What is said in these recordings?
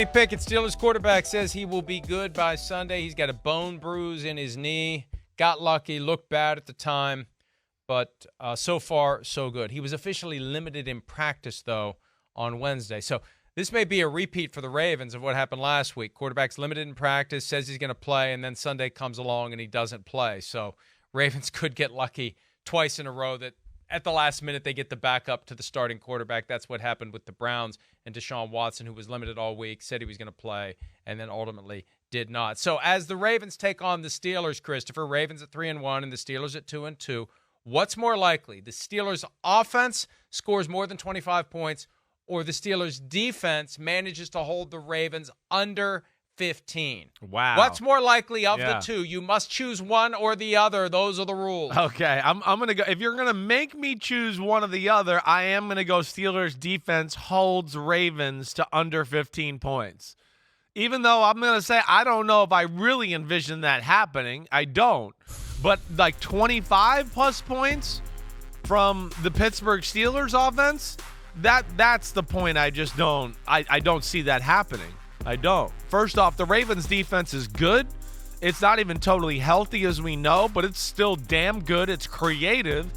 Pickett, Steelers quarterback, says he will be good by Sunday. He's got a bone bruise in his knee. Got lucky, looked bad at the time, but so far, so good. He was officially limited in practice, though, on Wednesday. So this may be a repeat for the Ravens of what happened last week. Quarterback's limited in practice, says he's going to play, and then Sunday comes along and he doesn't play. So Ravens could get lucky twice in a row that at the last minute they get the backup to the starting quarterback. That's what happened with the Browns and Deshaun Watson, who was limited all week, said he was going to play, and then ultimately did not. So as the Ravens take on the Steelers, Christopher, Ravens at 3-1 and the Steelers at 2-2, what's more likely? The Steelers offense scores more than 25 points, or the Steelers defense manages to hold the Ravens under 15. Wow. What's more likely of the two? You must choose one or the other. Those are the rules. Okay, I'm going to go. If you're going to make me choose one or the other, I am going to go Steelers defense holds Ravens to under 15 points. Even though I'm going to say I don't know if I really envision that happening. I don't. But like 25 plus points from the Pittsburgh Steelers offense, that's the point I just don't I don't see that happening. I don't. First off, the Ravens defense is good. It's not even totally healthy as we know, but it's still damn good. It's creative.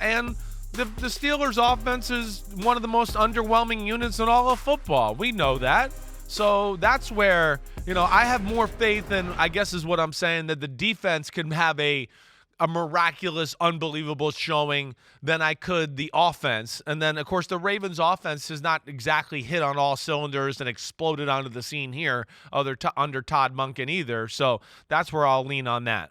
And the Steelers offense is one of the most underwhelming units in all of football. We know that. So that's where, I have more faith in, I guess is what I'm saying, that the defense can have a miraculous, unbelievable showing than I could the offense. And then, of course, the Ravens offense has not exactly hit on all cylinders and exploded onto the scene here under Todd Monken either. So that's where I'll lean on that.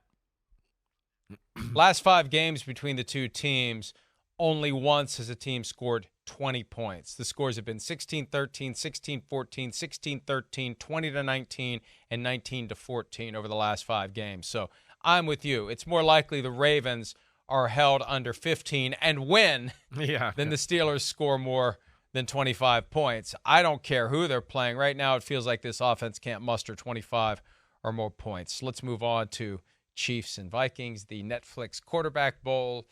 Last 5 games between the two teams, only once has a team scored 20 points. The scores have been 16-13, 16-14, 16-13, 20-19, and 19-14 over the last 5 games. So I'm with you. It's more likely the Ravens are held under 15 and win than the Steelers score more than 25 points. I don't care who they're playing. Right now it feels like this offense can't muster 25 or more points. Let's move on to Chiefs and Vikings, the Netflix Quarterback Bowl.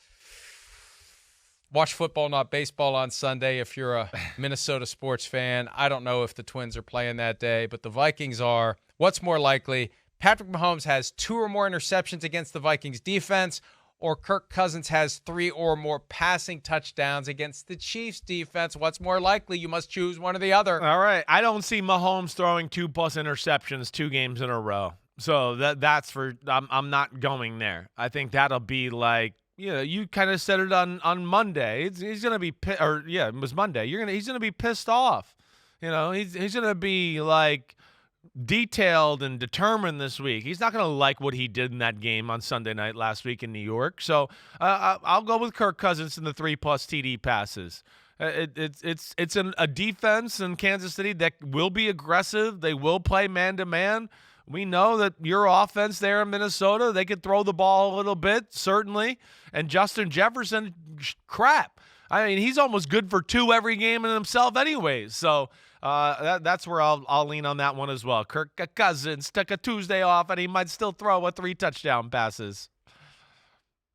Watch football, not baseball on Sunday if you're a Minnesota sports fan. I don't know if the Twins are playing that day, but the Vikings are. What's more likely? Patrick Mahomes has 2 or more interceptions against the Vikings defense, or Kirk Cousins has 3 or more passing touchdowns against the Chiefs defense. What's more likely? You must choose one or the other. All right. I don't see Mahomes throwing 2+ interceptions 2 games in a row. So that's for I'm not going there. I think that'll be like, you kind of said it on Monday. He's going to be it was Monday. He's going to be pissed off. He's going to be like detailed and determined this week. He's not going to like what he did in that game on Sunday night last week in New York. So I'll go with Kirk Cousins in the 3+ TD passes. It's a defense in Kansas City that will be aggressive. They will play man-to-man. We know that your offense there in Minnesota, they could throw the ball a little bit, certainly. And Justin Jefferson, crap. I mean, he's almost good for 2 every game in himself anyways. So that's where I'll lean on that one as well. Kirk Cousins took a Tuesday off, and he might still throw 3 touchdown passes.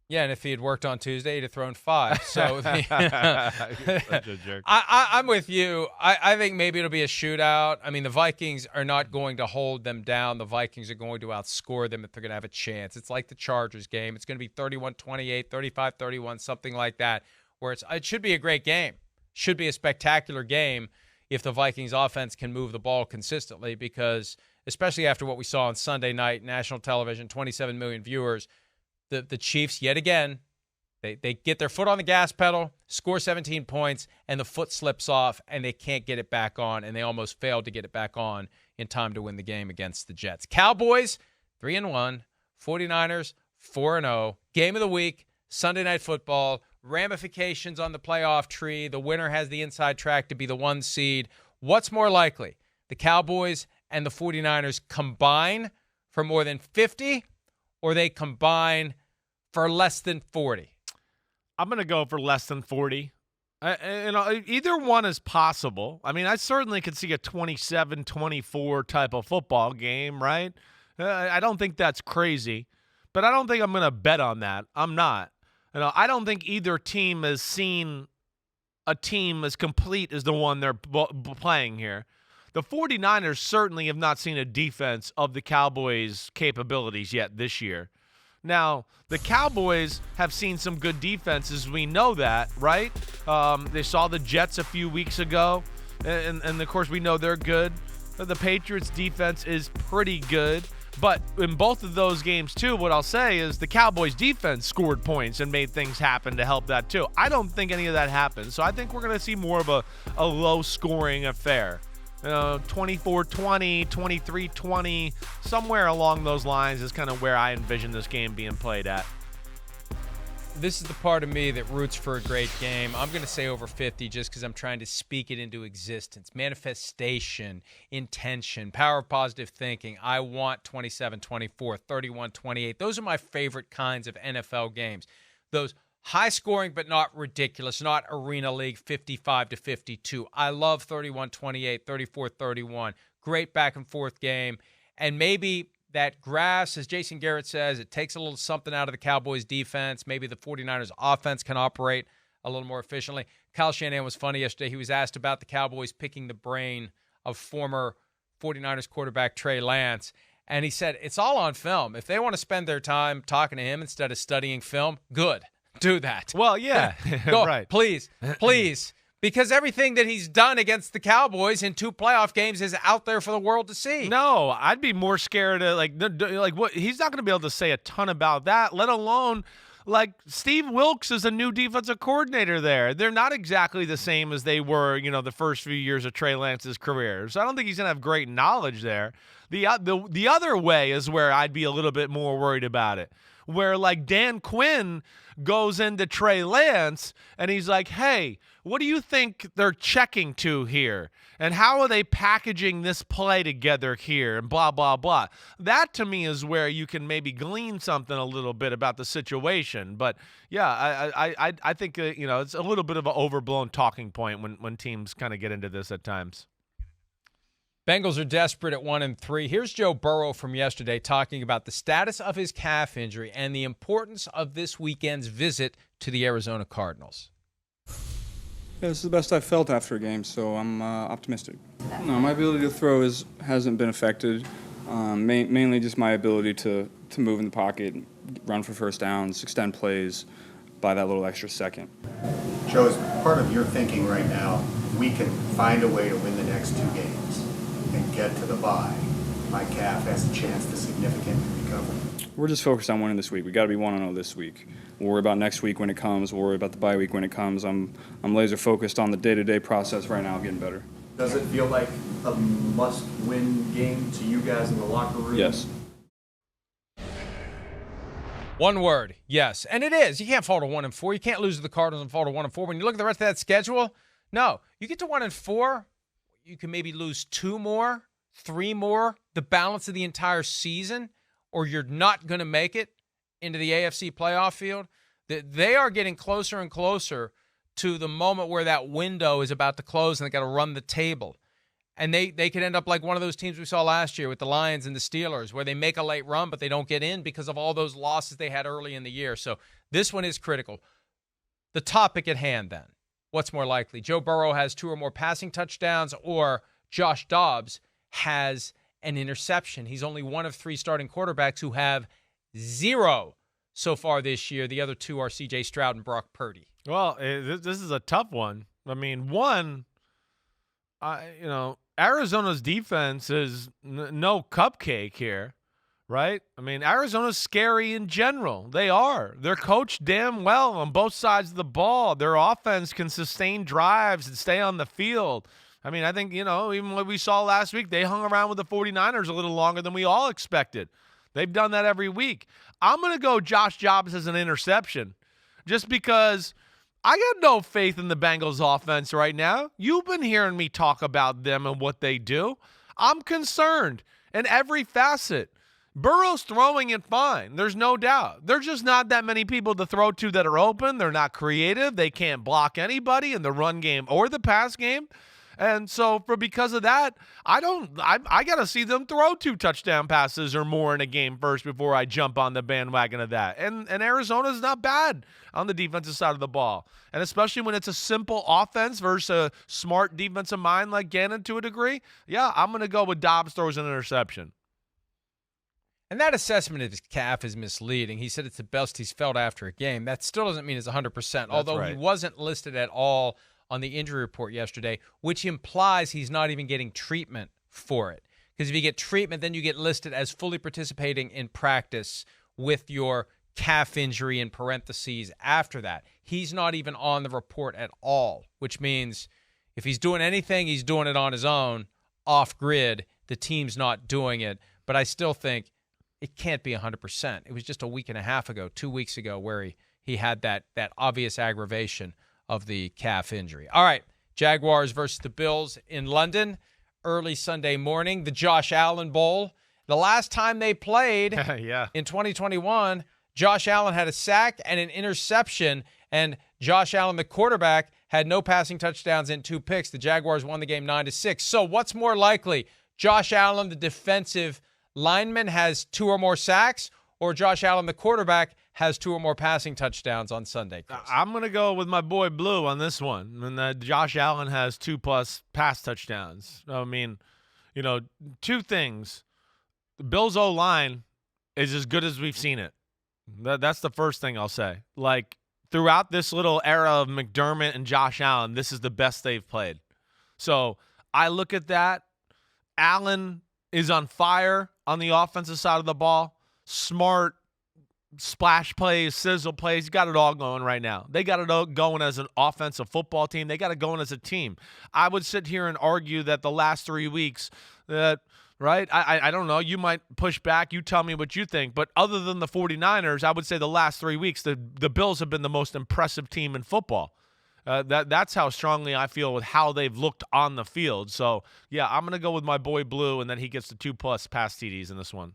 Yeah, and if he had worked on Tuesday, he'd have thrown 5. So Such a jerk. I'm with you. I think maybe it'll be a shootout. I mean, the Vikings are not going to hold them down. The Vikings are going to outscore them if they're going to have a chance. It's like the Chargers game. It's going to be 31-28, 35-31, something like that, where it should be a great game. Should be a spectacular game if the Vikings offense can move the ball consistently, because especially after what we saw on Sunday night, national television, 27 million viewers, the Chiefs, yet again, they get their foot on the gas pedal, score 17 points, and the foot slips off, and they can't get it back on, and they almost failed to get it back on in time to win the game against the Jets. Cowboys, 3-1. 49ers, 4-0. Game of the week, Sunday Night Football, ramifications on the playoff tree. The winner has the inside track to be the 1 seed. What's more likely? The Cowboys and the 49ers combine for more than 50, or they combine for less than 40? I'm going to go for less than 40. Either one is possible. I mean, I certainly could see a 27-24 type of football game, right? I don't think that's crazy, but I don't think I'm going to bet on that. I'm not. I don't think either team has seen a team as complete as the one they're playing here. the 49ers certainly have not seen a defense of the Cowboys' capabilities yet this year. Now, the Cowboys have seen some good defenses. We know that, right? They saw the Jets a few weeks ago, and of course, we know they're good. The Patriots' defense is pretty good. But in both of those games, too, what I'll say is the Cowboys' defense scored points and made things happen to help that, too. I don't think any of that happened. So I think we're going to see more of a low-scoring affair. 24-20, 23-20, somewhere along those lines is kind of where I envision this game being played at. This is the part of me that roots for a great game. I'm going to say over 50 just because I'm trying to speak it into existence. Manifestation, intention, power of positive thinking. I want 27-24, 31-28. Those are my favorite kinds of NFL games. Those high scoring but not ridiculous, not Arena League 55-52. I love 31-28, 34-31. Great back and forth game. And maybe that grass, as Jason Garrett says, it takes a little something out of the Cowboys defense. Maybe the 49ers offense can operate a little more efficiently. Kyle Shanahan was funny yesterday. He was asked about the Cowboys picking the brain of former 49ers quarterback Trey Lance. And he said, it's all on film. If they want to spend their time talking to him instead of studying film, good. Do that. Well, yeah. Go, right. Please. Because everything that he's done against the Cowboys in 2 playoff games is out there for the world to see. No, I'd be more scared of what he's not going to be able to say a ton about that, let alone Steve Wilks is a new defensive coordinator there. They're not exactly the same as they were, the first few years of Trey Lance's career. So I don't think he's going to have great knowledge there. The other way is where I'd be a little bit more worried about it. Where Dan Quinn goes into Trey Lance and he's like, hey, what do you think they're checking to here? And how are they packaging this play together here? And blah, blah, blah. That to me is where you can maybe glean something a little bit about the situation. But yeah, I think, it's a little bit of an overblown talking point when teams kind of get into this at times. Bengals are desperate at 1-3. Here's Joe Burrow from yesterday talking about the status of his calf injury and the importance of this weekend's visit to the Arizona Cardinals. Yeah, this is the best I've felt after a game, so I'm optimistic. No, my ability to throw hasn't been affected. Mainly just my ability to move in the pocket, run for first downs, extend plays by that little extra second. Joe, as part of your thinking right now, we can find a way to win the next 2 games and get to the bye, my calf has a chance to significantly recover. We're just focused on winning this week. We got to be 1-0 this week. We'll worry about next week when it comes. We'll worry about the bye week when it comes. I'm laser focused on the day-to-day process right now, getting better. Does it feel like a must-win game to you guys in the locker room? Yes. One word, yes. And it is. You can't fall to 1-4. You can't lose to the Cardinals and fall to 1-4. When you look at the rest of that schedule, no. You get to 1-4, you can maybe lose 2 more, 3 more, the balance of the entire season, or you're not going to make it into the AFC playoff field. They are getting closer and closer to the moment where that window is about to close and they got to run the table. And they could end up like one of those teams we saw last year with the Lions and the Steelers, where they make a late run, but they don't get in because of all those losses they had early in the year. So this one is critical. The topic at hand then. What's more likely? Joe Burrow has 2 or more passing touchdowns, or Josh Dobbs has an interception. He's only one of 3 starting quarterbacks who have 0 so far this year. The other 2 are C.J. Stroud and Brock Purdy. Well, this is a tough one. I mean, Arizona's defense is no cupcake here, right? I mean, Arizona's scary in general. They are. They're coached damn well on both sides of the ball. Their offense can sustain drives and stay on the field. I mean, I think, even what we saw last week, they hung around with the 49ers a little longer than we all expected. They've done that every week. I'm going to go Josh Dobbs as an interception just because I got no faith in the Bengals offense right now. You've been hearing me talk about them and what they do. I'm concerned in every facet. Burrow's throwing it fine. There's no doubt. There's just not that many people to throw to that are open. They're not creative. They can't block anybody in the run game or the pass game. And so because of that, I got to see them throw 2 touchdown passes or more in a game first before I jump on the bandwagon of that. And Arizona's not bad on the defensive side of the ball. And especially when it's a simple offense versus a smart defensive mind like Gannon to a degree, yeah, I'm going to go with Dobbs throws an interception. And that assessment of his calf is misleading. He said it's the best he's felt after a game. That still doesn't mean it's 100%, although right. He wasn't listed at all on the injury report yesterday, which implies he's not even getting treatment for it. Because if you get treatment, then you get listed as fully participating in practice with your calf injury in parentheses after that. He's not even on the report at all, which means if he's doing anything, he's doing it on his own, off-grid. The team's not doing it. But I still think it can't be 100%. It was just a week and a half ago, 2 weeks ago, where he had that obvious aggravation of the calf injury. All right, Jaguars versus the Bills in London, early Sunday morning, the Josh Allen Bowl. The last time they played in 2021, Josh Allen had a sack and an interception, and Josh Allen, the quarterback, had no passing touchdowns and 2 picks. The Jaguars won the game 9-6. So what's more likely? Josh Allen, the defensive lineman, has 2 or more sacks, or Josh Allen, the quarterback, has 2 or more passing touchdowns on Sunday, Chris? I'm going to go with my boy Blue on this one. And Josh Allen has 2+ pass touchdowns. I mean, 2 things. The Bills' O-line is as good as we've seen it. That's the first thing I'll say. Like, throughout this little era of McDermott and Josh Allen, this is the best they've played. So I look at that. Allen is on fire on the offensive side of the ball. Smart splash plays, sizzle plays. You got it all going right now. They got it all going as an offensive football team. They got it going as a team. I would sit here and argue that the last 3 weeks that – right? I don't know. You might push back. You tell me what you think. But other than the 49ers, I would say the last 3 weeks, the Bills have been the most impressive team in football. That's how strongly I feel with how they've looked on the field. So, yeah, I'm going to go with my boy Blue, and then he gets the 2+ pass TDs in this one.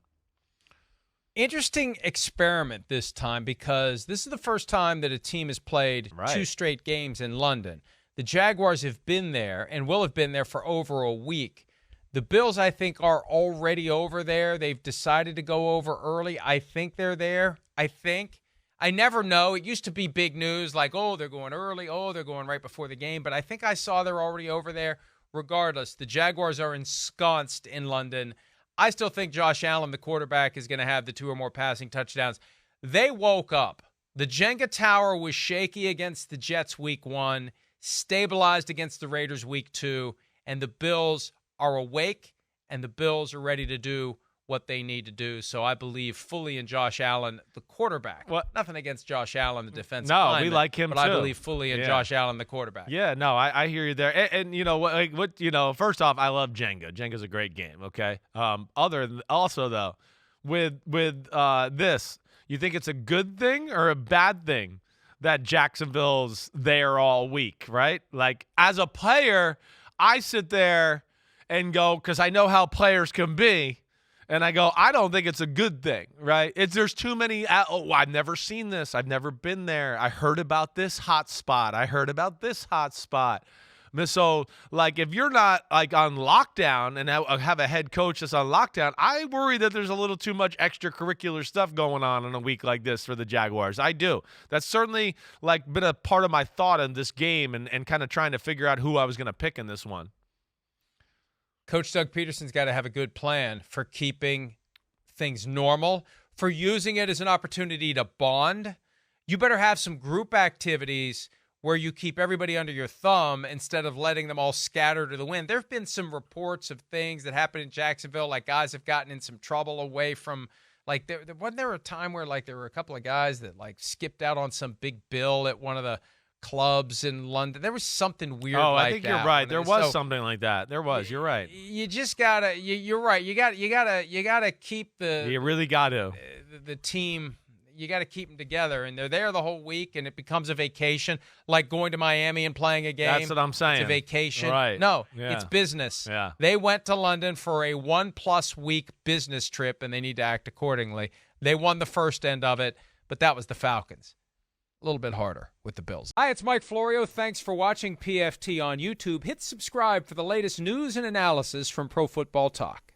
Interesting experiment this time, because this is the first time that a team has played 2 straight games in London. The Jaguars have been there and will have been there for over a week. The Bills, I think, are already over there. They've decided to go over early. I think they're there. I think. I never know. It used to be big news like, oh, they're going early. Oh, they're going right before the game. But I think I saw they're already over there. Regardless, the Jaguars are ensconced in London. I still think Josh Allen, the quarterback, is going to have the 2 or more passing touchdowns. They woke up. The Jenga Tower was shaky against the Jets week 1, stabilized against the Raiders week 2, and the Bills are awake, and the Bills are ready to do what they need to do. So I believe fully in Josh Allen, the quarterback. What? Nothing against Josh Allen, the defensive lineman, we like him but too. I believe fully in Josh Allen, the quarterback. Yeah, no, I hear you there. And you know what? First off, I love Jenga. Jenga's a great game. Okay. Also though, with this, you think it's a good thing or a bad thing that Jacksonville's there all week, right? Like, as a player, I sit there and go, because I know how players can be, and I go, I don't think it's a good thing, right? There's too many, I've never seen this. I've never been there. I heard about this hot spot. I heard about this hot spot. So, like, if you're not, like, on lockdown and have a head coach that's on lockdown, I worry that there's a little too much extracurricular stuff going on in a week like this for the Jaguars. I do. That's certainly, like, been a part of my thought in this game and kind of trying to figure out who I was going to pick in this one. Coach Doug Peterson's got to have a good plan for keeping things normal, for using it as an opportunity to bond. You better have some group activities where you keep everybody under your thumb instead of letting them all scatter to the wind. There have been some reports of things that happened in Jacksonville, like guys have gotten in some trouble away from, like, wasn't there a time where, like, there were a couple of guys that, like, skipped out on some big bill at one of the clubs in London? There was something weird like that. Oh, I think you're right. There was something like that. There was. You're right. You just gotta. You're right. You gotta keep the. You really got to. The team. You got to keep them together, and they're there the whole week, and it becomes a vacation, like going to Miami and playing a game. That's what I'm saying. It's a vacation. Right. No, yeah. It's business. Yeah. They went to London for a 1+ week business trip, and they need to act accordingly. They won the first end of it, but that was the Falcons. a little bit harder with the Bills. Hi, it's Mike Florio. Thanks for watching PFT on YouTube. Hit subscribe for the latest news and analysis from Pro Football Talk.